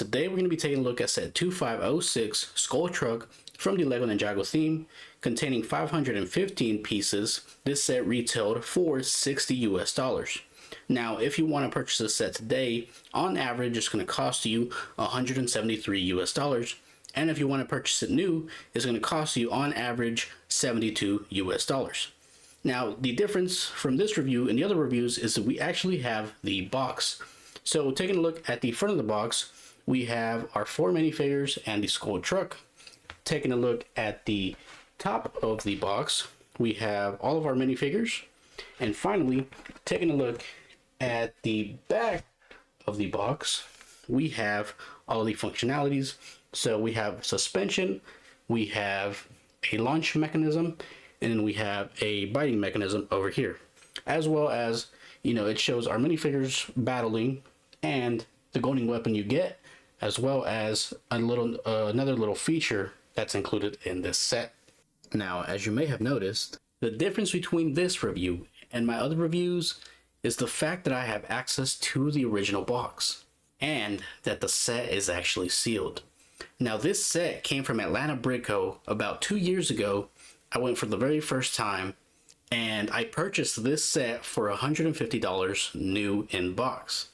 today we're going to be taking a look at set 2506 Skull Truck from the Lego Ninjago theme, containing 515 pieces. This set retailed for 60 US dollars. Now, if you want to purchase this set today, on average, it's going to cost you 173 US dollars. And if you want to purchase it new, it's going to cost you on average 72 US dollars. Now, the difference from this review and the other reviews is that we actually have the box. So taking a look at the front of the box, we have our 4 minifigures and the Skull Truck. Taking a look at the top of the box, we have all of our minifigures. And finally, taking a look at the back of the box, we have all the functionalities. So we have suspension, we have a launch mechanism, and then we have a biting mechanism over here. As well as, it shows our minifigures battling and the golden weapon you get, as well as another little feature that's included in this set. Now, as you may have noticed, the difference between this review and my other reviews is the fact that I have access to the original box and that the set is actually sealed. Now, this set came from Atlanta Brick Co. about 2 years ago. I went for the very first time and I purchased this set for $150 new in box.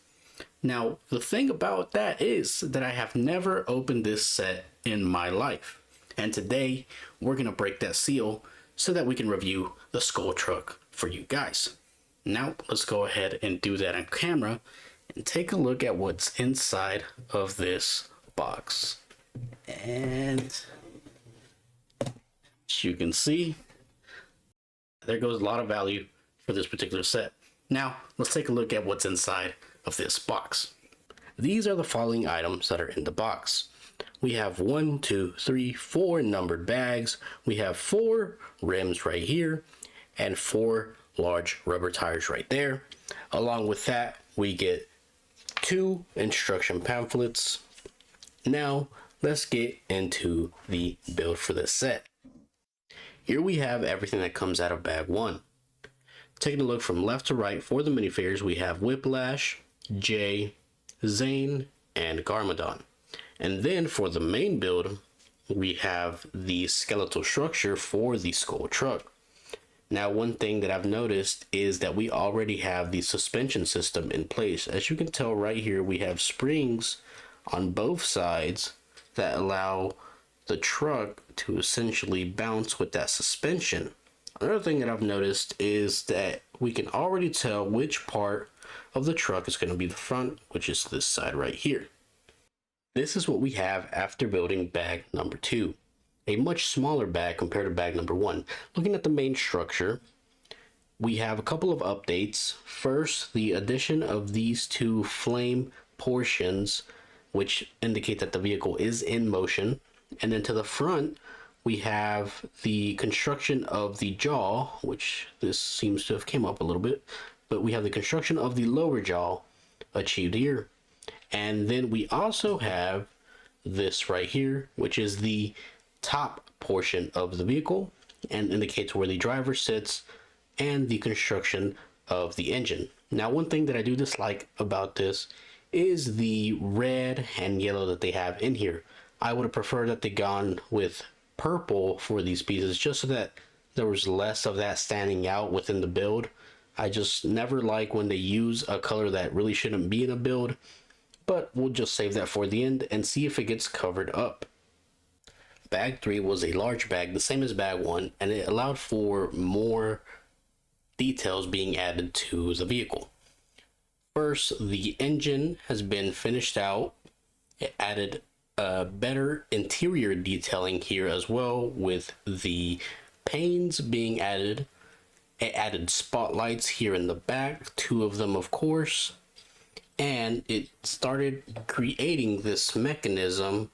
Now, the thing about that is that I have never opened this set in my life. And today we're going to break that seal so that we can review the Skull Truck for you guys. Now, let's go ahead and do that on camera and take a look at what's inside of this box. And as you can see, there goes a lot of value for this particular set. Now, let's take a look at what's inside of this box. These are the following items that are in the box. We have 1, 2, 3, 4 numbered bags. We have 4 rims right here and 4 large rubber tires right there. Along with that, we get 2 instruction pamphlets. Now, let's get into the build for this set. Here we have everything that comes out of bag 1. Taking a look from left to right for the minifigures, we have Whiplash, Jay, Zane, and Garmadon. And then for the main build, we have the skeletal structure for the Skull Truck. Now, one thing that I've noticed is that we already have the suspension system in place. As you can tell right here, we have springs on both sides that allow the truck to essentially bounce with that suspension. Another thing that I've noticed is that we can already tell which part of the truck is going to be the front, which is this side right here. This is what we have after building bag number 2. A much smaller bag compared to bag number 1. Looking at the main structure, we have a couple of updates. First, the addition of these 2 flame portions, which indicate that the vehicle is in motion. And then to the front, we have the construction of the jaw, which this seems to have came up a little bit, but we have the construction of the lower jaw achieved here. And then we also have this right here, which is the top portion of the vehicle and indicates where the driver sits and the construction of the engine. Now, one thing that I do dislike about this is the red and yellow that they have in here. I would have preferred that they gone with purple for these pieces just so that there was less of that standing out within the build. I just never like when they use a color that really shouldn't be in a build, but we'll just save that for the end and see if it gets covered up. Bag 3 was a large bag, the same as bag 1, and it allowed for more details being added to the vehicle. First, the engine has been finished out. It added better interior detailing here as well, with the panes being added. It added spotlights here in the back, 2 of them of course, and it started creating this mechanism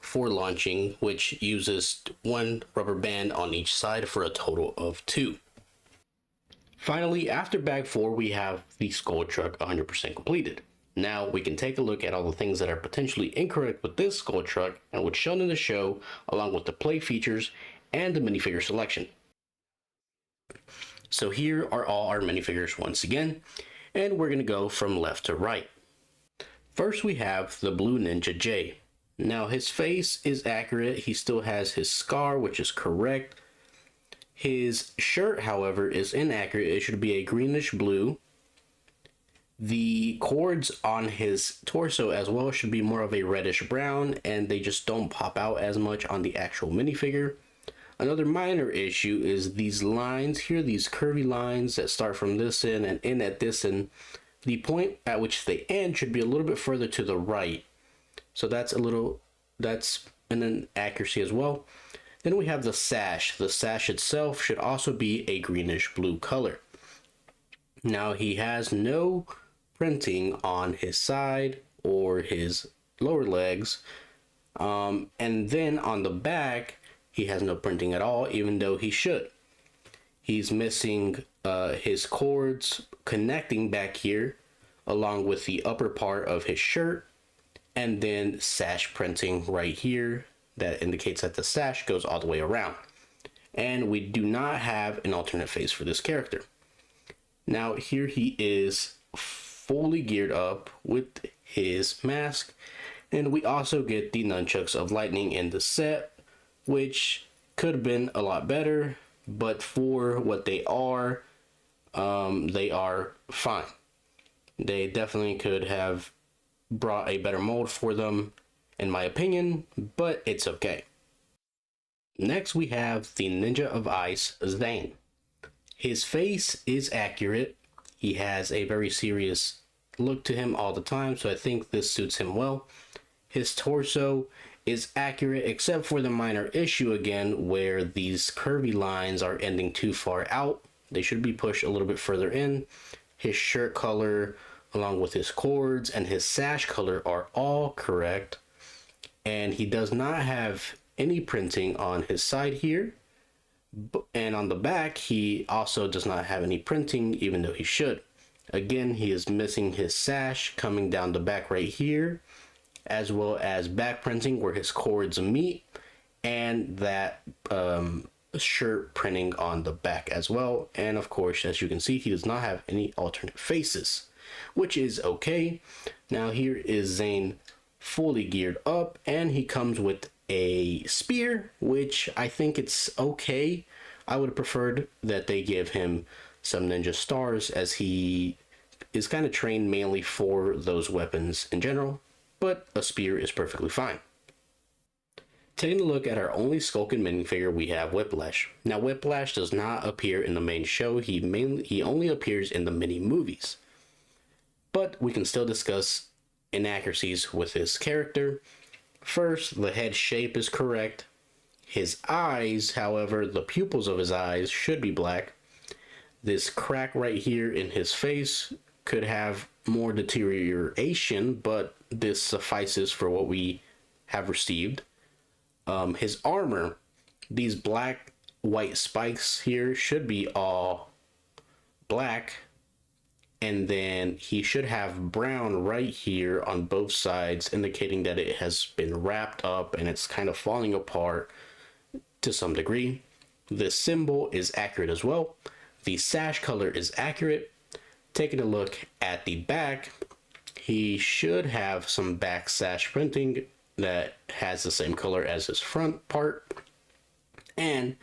for launching, which uses 1 rubber band on each side for a total of 2. Finally, after bag 4, we have the Skull Truck 100% completed. Now we can take a look at all the things that are potentially incorrect with this Skull Truck and what's shown in the show, along with the play features and the minifigure selection. So here are all our minifigures once again, and we're going to go from left to right. First, we have the Blue Ninja J. Now, his face is accurate. He still has his scar, which is correct. His shirt, however, is inaccurate. It should be a greenish blue. The cords on his torso as well should be more of a reddish brown, and they just don't pop out as much on the actual minifigure. Another minor issue is these lines here, these curvy lines that start from this end and end at this end. The point at which they end should be a little bit further to the right. So that's an inaccuracy as well. Then we have the sash. The sash itself should also be a greenish blue color. Now he has no printing on his side or his lower legs. And then on the back, he has no printing at all, even though he should. He's missing his cords connecting back here, along with the upper part of his shirt, and then sash printing right here that indicates that the sash goes all the way around. And we do not have an alternate face for this character. Now here he is fully geared up with his mask, and we also get the nunchucks of lightning in the set, which could have been a lot better, but for what they are fine. They definitely could have brought a better mold for them, in my opinion, but it's okay. Next, we have the Ninja of Ice, Zane. His face is accurate. He has a very serious look to him all the time, so I think this suits him well. His torso is accurate, except for the minor issue again, where these curvy lines are ending too far out. They should be pushed a little bit further in. His shirt color, along with his cords and his sash color, are all correct. And he does not have any printing on his side here. And on the back, he also does not have any printing, even though he should. Again, he is missing his sash coming down the back right here, as well as back printing where his cords meet, and that shirt printing on the back as well. And of course, as you can see, he does not have any alternate faces, which is okay. Now here is Zane fully geared up, and he comes with a spear, which I think it's okay. I would have preferred that they give him some ninja stars, as he is kind of trained mainly for those weapons in general, but a spear is perfectly fine. Taking a look at our only Skulkin minifigure, we have Whiplash. Now Whiplash does not appear in the main show, he only appears in the mini movies. But we can still discuss inaccuracies with his character. First, the head shape is correct. His eyes, however, the pupils of his eyes should be black. This crack right here in his face could have more deterioration, but this suffices for what we have received. His armor, these black white spikes here should be all black, and then he should have brown right here on both sides, indicating that it has been wrapped up and it's kind of falling apart to some degree. This symbol is accurate as well. The sash color is accurate. Taking a look at the back, he should have some back sash printing that has the same color as his front part. And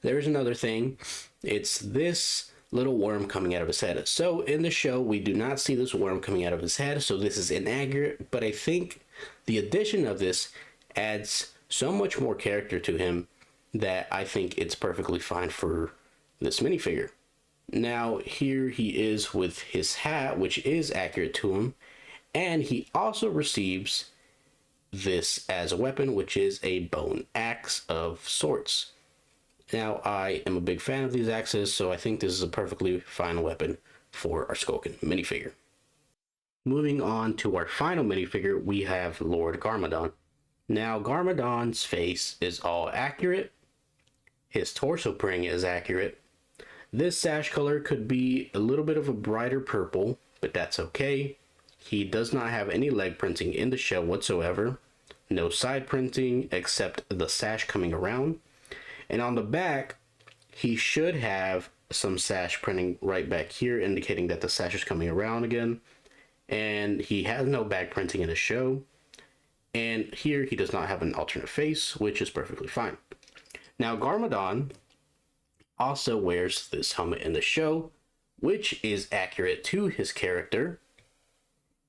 there's another thing. It's this little worm coming out of his head. So in the show, we do not see this worm coming out of his head, so this is inaccurate, but I think the addition of this adds so much more character to him that I think it's perfectly fine for this minifigure. Now here he is with his hat, which is accurate to him, and he also receives this as a weapon, which is a bone axe of sorts. Now, I am a big fan of these axes, so I think this is a perfectly fine weapon for our Skulkin minifigure. Moving on to our final minifigure, we have Lord Garmadon. Now, Garmadon's face is all accurate. His torso printing is accurate. This sash color could be a little bit of a brighter purple, but that's okay. He does not have any leg printing in the show whatsoever. No side printing except the sash coming around. And on the back, he should have some sash printing right back here, indicating that the sash is coming around again. and he has no back printing in the show. And here he does not have an alternate face, which is perfectly fine. Now Garmadon also wears this helmet in the show, which is accurate to his character.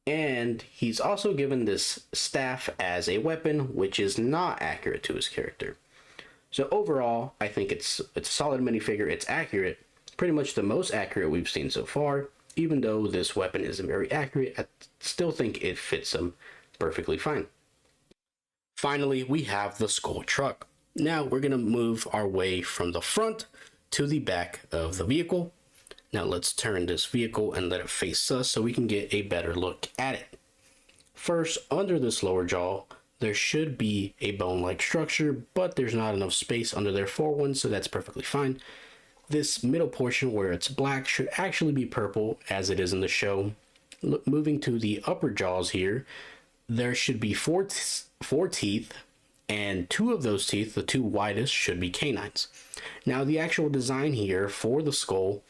And he's also given this staff as a weapon, which is not accurate to his character. So overall, I think it's a solid minifigure. It's accurate, pretty much the most accurate we've seen so far. Even though this weapon isn't very accurate, I still think it fits him perfectly fine. Finally, we have the Skull Truck. Now we're gonna move our way from the front to the back of the vehicle. Now let's turn this vehicle and let it face us so we can get a better look at it. First, under this lower jaw, there should be a bone-like structure, but there's not enough space under there for one, so that's perfectly fine. This middle portion where it's black should actually be purple, as it is in the show. Moving to the upper jaws here, there should be four teeth, and two of those teeth, the two widest, should be canines. Now the actual design here for the skull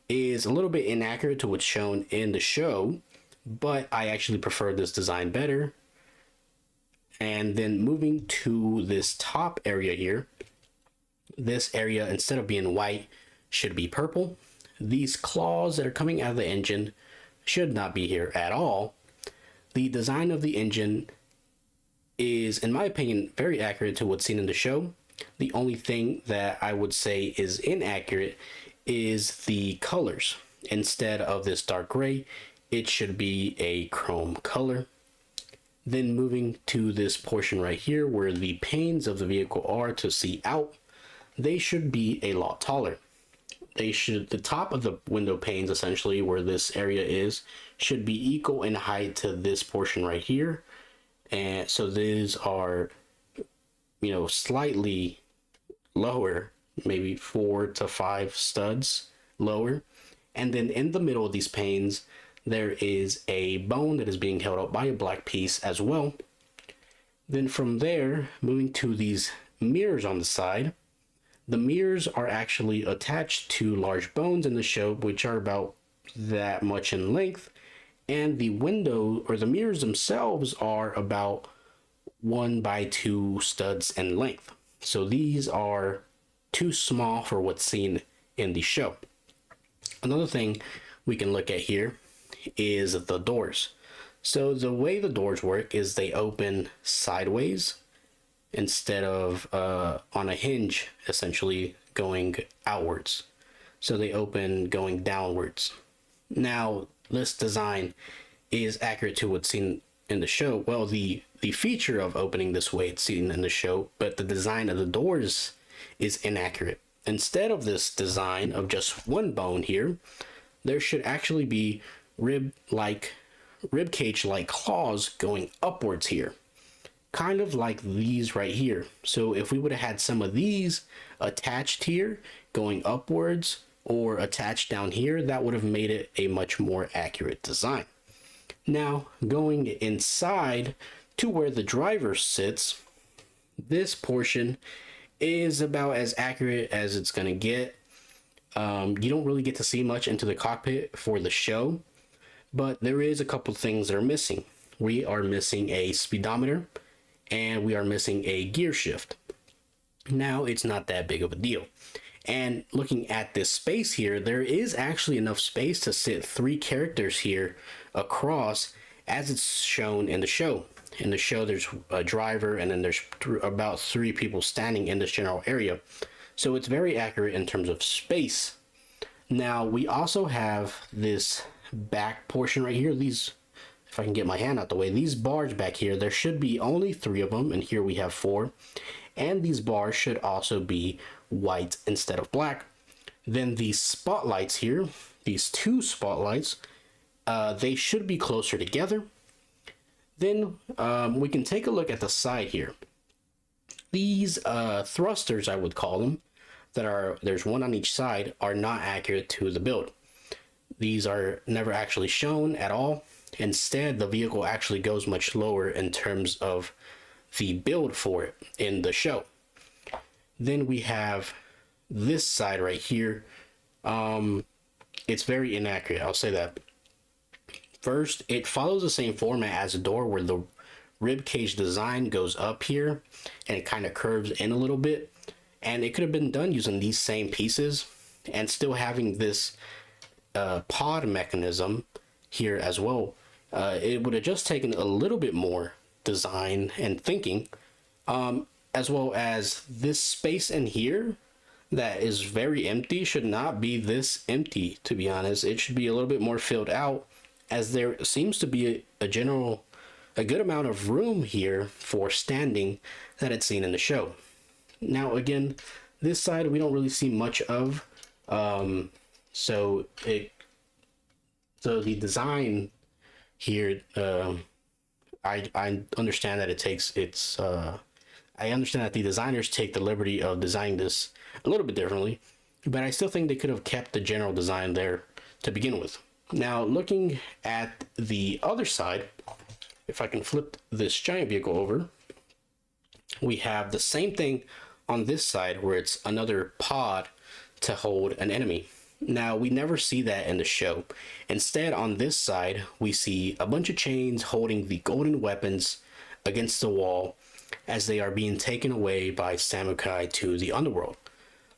is a little bit inaccurate to what's shown in the show, but I actually prefer this design better. And then moving to this top area here, this area, instead of being white, should be purple. These claws that are coming out of the engine should not be here at all. The design of the engine is, in my opinion, very accurate to what's seen in the show. The only thing that I would say is inaccurate is the colors. Instead of this dark gray, it should be a chrome color. Then moving to this portion right here where the panes of the vehicle are to see out, they should be a lot taller. The top of the window panes, essentially where this area is, should be equal in height to this portion right here. And so these are, slightly lower, maybe 4 to 5 studs lower. And then in the middle of these panes, there is a bone that is being held up by a black piece as well. Then from there, moving to these mirrors on the side, the mirrors are actually attached to large bones in the show, which are about that much in length. And the window or the mirrors themselves are about 1x2 studs in length. So these are too small for what's seen in the show. Another thing we can look at here is the doors. So the way the doors work is they open sideways instead of on a hinge, essentially going outwards. So they open going downwards. Now, this design is accurate to what's seen in the show. Well, the feature of opening this way it's seen in the show, but the design of the doors is inaccurate. Instead of this design of just one bone here, there should actually be rib cage like claws going upwards here, kind of like these right here. So if we would have had some of these attached here going upwards or attached down here, that would have made it a much more accurate design. Now going inside to where the driver sits, this portion is about as accurate as it's going to get. You don't really get to see much into the cockpit for the show, but there is a couple things that are missing. We are missing a speedometer and we are missing a gear shift. Now it's not that big of a deal. And looking at this space here, there is actually enough space to sit 3 characters here across as it's shown in the show. In the show, there's a driver and then there's about 3 people standing in this general area. So it's very accurate in terms of space. Now we also have this back portion right here. These, if I can get my hand out the way, these bars back here, there should be only 3 of them, and here we have 4. And these bars should also be white instead of black. Then these spotlights here, these 2 spotlights, they should be closer together. Then we can take a look at the side here. These thrusters, I would call them, there's one on each side, are not accurate to the build. These are never actually shown at all. Instead, the vehicle actually goes much lower in terms of the build for it in the show. Then we have this side right here. It's very inaccurate, I'll say that. First, it follows the same format as a door where the rib cage design goes up here and it kind of curves in a little bit. And it could have been done using these same pieces and still having this pod mechanism here as well. It would have just taken a little bit more design and thinking, as well as this space in here that is very empty should not be this empty, to be honest. It should be a little bit more filled out, as there seems to be a good amount of room here for standing that it's seen in the show. Now again, this side we don't really see much of, so the design here, I understand that I understand that the designers take the liberty of designing this a little bit differently, but I still think they could have kept the general design there to begin with. Now, looking at the other side, if I can flip this giant vehicle over, we have the same thing on this side where it's another pod to hold an enemy. Now, we never see that in the show. Instead, on this side, we see a bunch of chains holding the golden weapons against the wall as they are being taken away by Samukai to the underworld.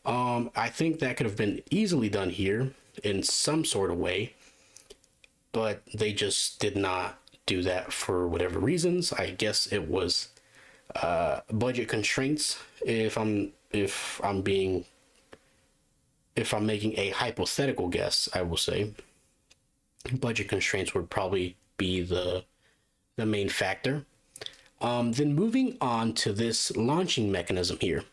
I think that could have been easily done here in some sort of way, but they just did not do that for whatever reasons. I guess it was budget constraints. If I'm making a hypothetical guess, I will say budget constraints would probably be the main factor. Then moving on to this launching mechanism here.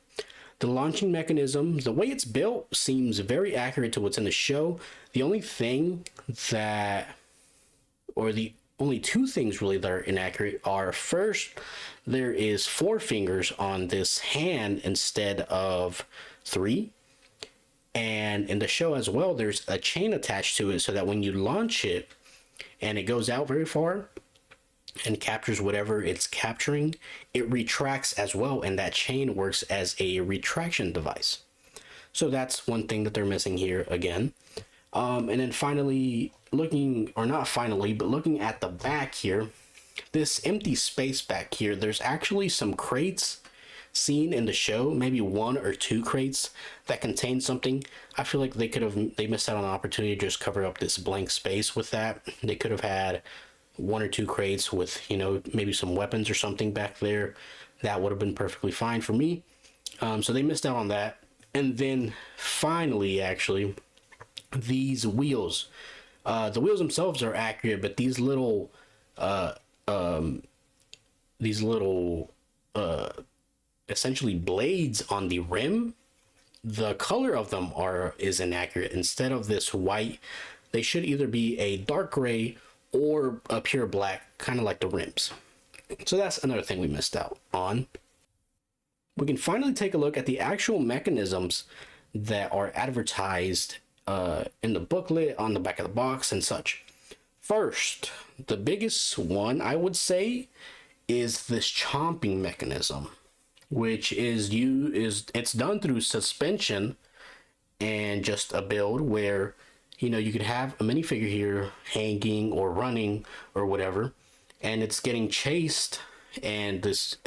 The launching mechanism, the way it's built, seems very accurate to what's in the show. The only thing that, or the only two things really that are inaccurate are, first, there is 4 fingers on this hand instead of 3. And in the show as well, there's a chain attached to it so that when you launch it and it goes out very far and captures whatever it's capturing, it retracts as well, and that chain works as a retraction device. So that's one thing that they're missing here again. And then finally, looking at the back here, this empty space back here, there's actually some crates seen in the show, maybe 1 or 2 crates that contain something. I feel like they missed out on an opportunity to just cover up this blank space with that. They could have had 1 or 2 crates with, maybe some weapons or something back there. That would have been perfectly fine for me. So they missed out on that. And then finally, actually, these wheels. The wheels themselves are accurate, but these little essentially blades on the rim, the color of them is inaccurate. Instead of this white, they should either be a dark gray or a pure black, kind of like the rims. So that's another thing we missed out on. We can finally take a look at the actual mechanisms that are advertised in the booklet, on the back of the box and such. First, the biggest one I would say is this chomping mechanism, which it's done through suspension and just a build where you could have a minifigure here hanging or running or whatever, and it's getting chased, and this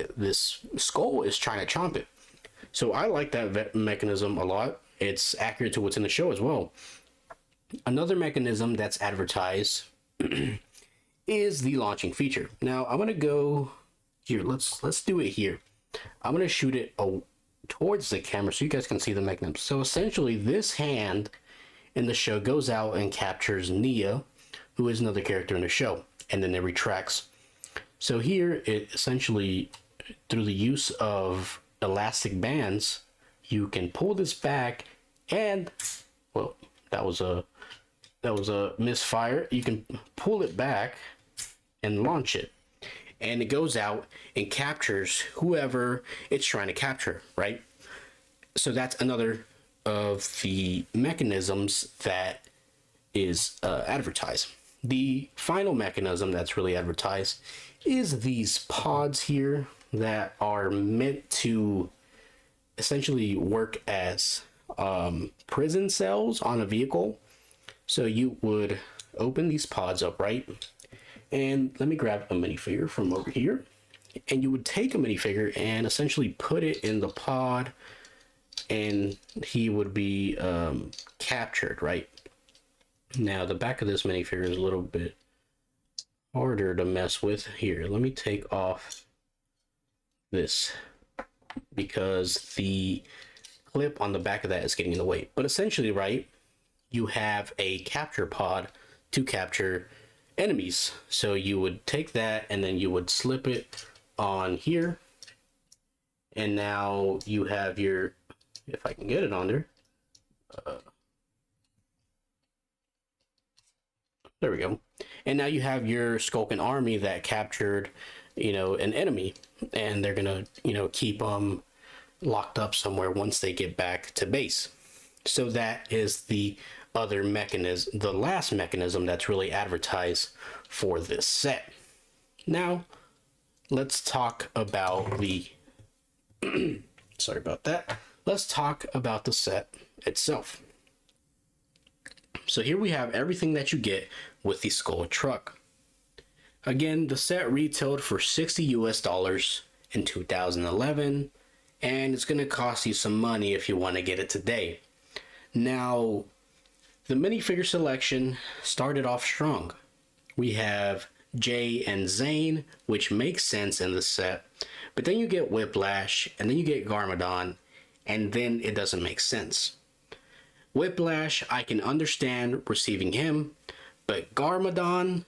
skull is trying to chomp it. So I like that mechanism a lot. It's accurate to what's in the show as well. Another mechanism that's advertised is the launching feature. Now I'm gonna go here. Let's do it here. I'm gonna shoot it towards the camera so you guys can see the mechanism. So essentially, this hand in the show goes out and captures Nia, who is another character in the show, and then it retracts. So here, it essentially, through the use of elastic bands, you can pull this back, and well, that was a misfire. You can pull it back and launch it, and it goes out and captures whoever it's trying to capture, right? So that's another of the mechanisms that is advertised. The final mechanism that's really advertised is these pods here that are meant to essentially work as prison cells on a vehicle. So you would open these pods up, right? And let me grab a minifigure from over here. And you would take a minifigure and essentially put it in the pod, and he would be captured, right? Now, the back of this minifigure is a little bit harder to mess with. Here, let me take off this because the clip on the back of that is getting in the way. But essentially, right, you have a capture pod to capture enemies. So you would take that and then you would slip it on here, and now you have your, if I can get it on there, there we go. And now you have your Skulking army that captured, an enemy, and they're gonna, keep them locked up somewhere once they get back to base. So that is the other mechanism, the last mechanism that's really advertised for this set. Now, let's talk about the sorry about that. Let's talk about the set itself. So here we have everything that you get with the Skull truck. Again, the set retailed for $60 in 2011, and it's going to cost you some money if you want to get it today. Now, the minifigure selection started off strong. We have Jay and Zane, which makes sense in the set, but then you get Whiplash, and then you get Garmadon, and then it doesn't make sense. Whiplash, I can understand receiving him, but Garmadon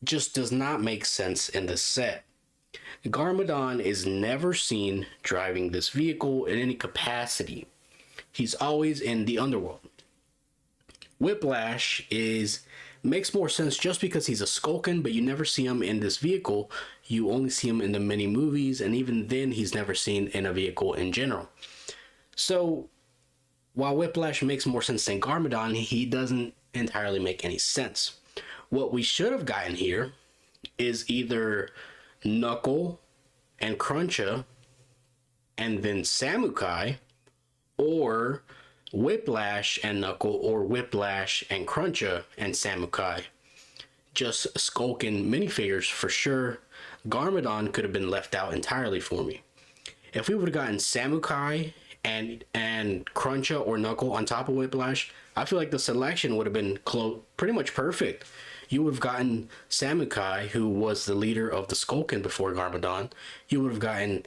just does not make sense in this set. Garmadon is never seen driving this vehicle in any capacity. He's always in the underworld. Whiplash makes more sense just because he's a Skulkin, but you never see him in this vehicle. You only see him in the mini movies, and even then he's never seen in a vehicle in general. So while Whiplash makes more sense than Garmadon, he doesn't entirely make any sense. What we should have gotten here is either Knuckle and Cruncha and then Samukai, or Whiplash and Knuckle, or Whiplash and Cruncha and Samukai. Just Skulkin minifigures for sure. Garmadon could have been left out entirely for me. If we would have gotten Samukai and Cruncha or Knuckle on top of Whiplash, I feel like the selection would have been pretty much perfect. You would have gotten Samukai, who was the leader of the Skulkin before Garmadon. You would have gotten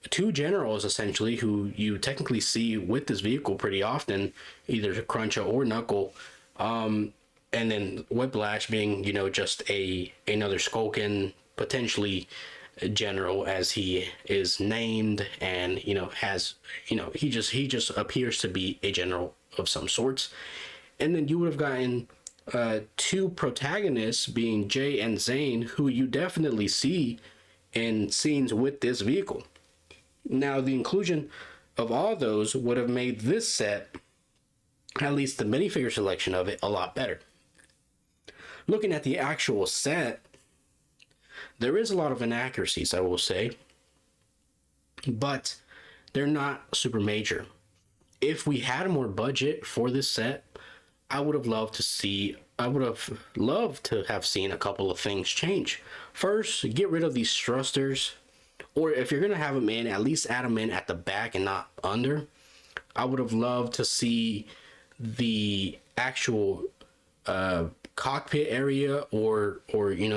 two generals, essentially, who you technically see with this vehicle pretty often, either Cruncha or Knuckle. And then Whiplash being, just another Skulkin, potentially general, as he is named, and he just appears to be a general of some sorts. And then you would have gotten two protagonists, being Jay and Zane, who you definitely see in scenes with this vehicle. Now, the inclusion of all those would have made this set, at least the minifigure selection of it, a lot better. Looking at the actual set, there is a lot of inaccuracies, I will say, but they're not super major. If we had more budget for this set, I would have loved to have seen a couple of things change. First, get rid of these thrusters, or if you're going to have them in, at least add them in at the back and not under. I would have loved to see the actual cockpit area, or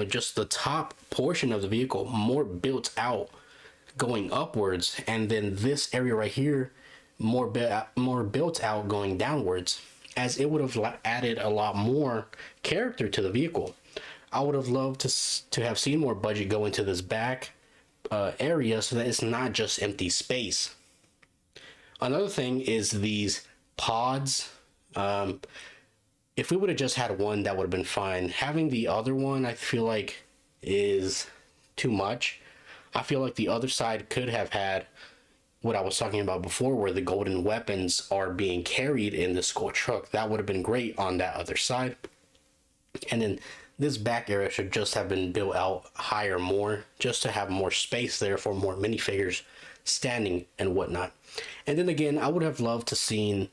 just the top portion of the vehicle more built out going upwards, and then this area right here more built out going downwards, as it would have added a lot more character to the vehicle. I would have loved to have seen more budget go into this back area, so that it's not just empty space. Another thing is these pods. If we would have just had one, that would have been fine. Having the other one, I feel like, is too much. I feel like the other side could have had what I was talking about before, where the golden weapons are being carried in the Skull truck. That would have been great on that other side. And then this back area should just have been built out higher more, just to have more space there for more minifigures standing and whatnot. And then again, I would have loved to seen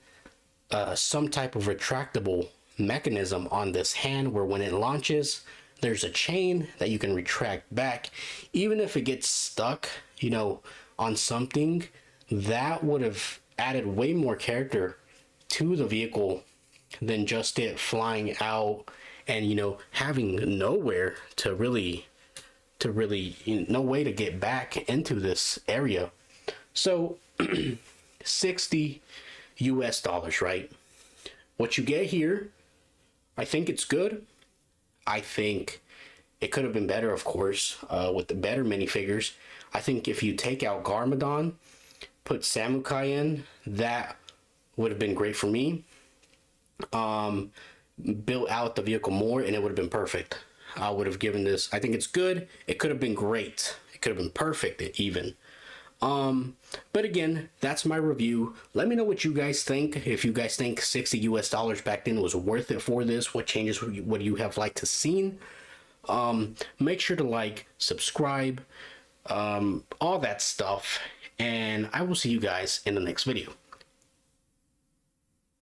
some type of retractable mechanism on this hand, where when it launches, there's a chain that you can retract back. Even if it gets stuck, you know, on something, that would have added way more character to the vehicle than just it flying out and, you know, having nowhere to really no way to get back into this area. So 60 US dollars, right? What you get here, I think it's good. I think it could have been better, of course, with the better minifigures. I think if you take out Garmadon, put Samukai in, that would have been great for me. Built out the vehicle more and it would have been perfect. I would have given this, I think it's good. It could have been great. It could have been perfect even. But again, that's my review. Let me know what you guys think. If you guys think 60 US dollars back then was worth it for this, what changes would you have liked to seen? Make sure to like, subscribe, all that stuff. And I will see you guys in the next video.